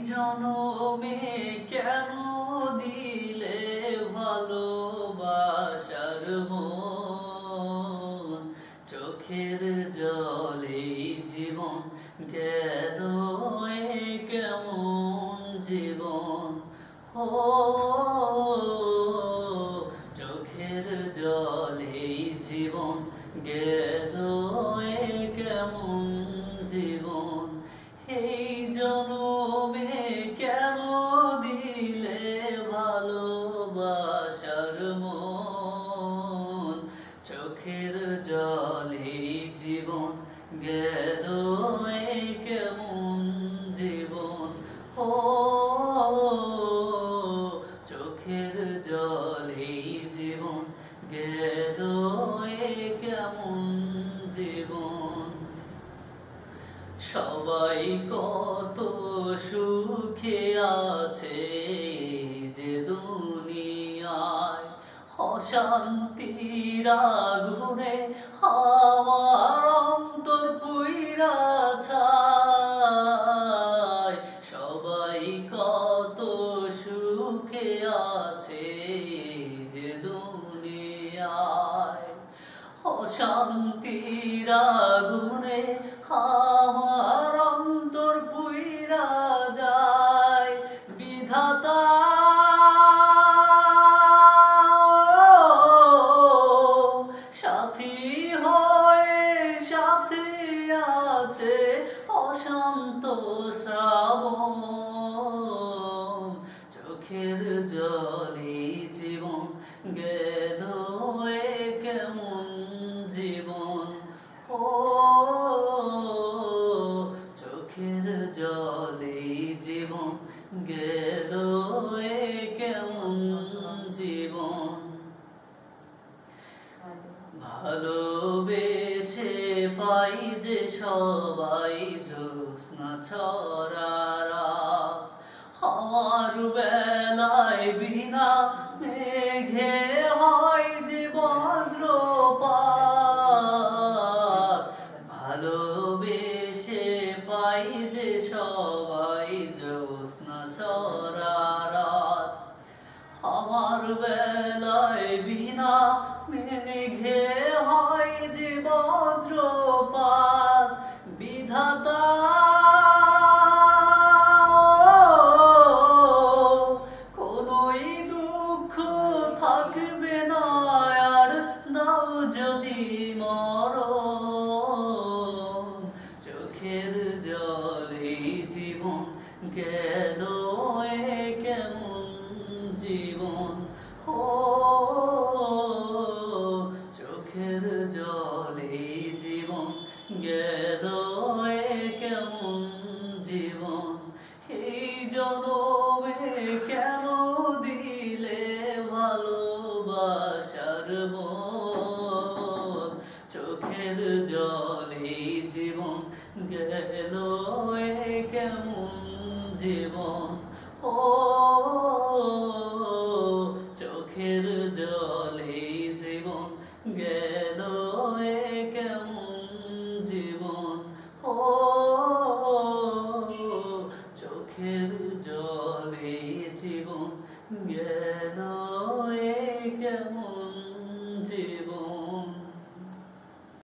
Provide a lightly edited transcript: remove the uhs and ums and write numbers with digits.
জনমে কেন দিলে ভালোবাসার মন, চোখের জলে জীবন গেল এ কেমন জীবন। ও চোখের জলে জীবন গেল এ কেমন জীবন। এই জনমে কেন দিলে ভালোবাসার মন, চোখের জলে জীবন গেল এ কেমন জীবন। ও চোখের জলে জীবন গেল এ কেমন জীবন। সবাই কত সুখে আছে যে দুনিয়ায়, অশান্তির আগুনে আমার অন্তর পুইরা ছাই। সবাই কত সুখে আছে যে দুনিয়ায়, অশান্তির আগুনে আমার অন্তর পুইরা যায়। বিধাতা সাথী হয়ে সাথে আছে অশান্ত শ্রাবণ, চোখের জলে জীবন গেল এ কেমন জীবন। ও চোখের জলে জীবন গেল এ কেমন জীবন। ভালোবেসে পাই যে সবাই জ্যোৎস্না ছড়ারা, আমার বেলায় বিনা মেঘে হয় যে বজ্রপাত। ভালোবেসে পাই যে সবাই জ্যোৎস্না ছড়ারা, আমার বেলায় বিনা মেঘে হয় যে বজ্রপাত। বিধাতা কোনোই দুঃখ থাকবে না আর, দাও যদি মরণ, চোখের জলে জীবন গেল এ কেমন জীবন। ও চোখের জলে জীবন গেল এ কেমন জীবন। এই জনমে কেন দিলে ভালোবাসার মন, চোখের জলে জীবন গেল এ কেমন জীবন। ও চোখের জল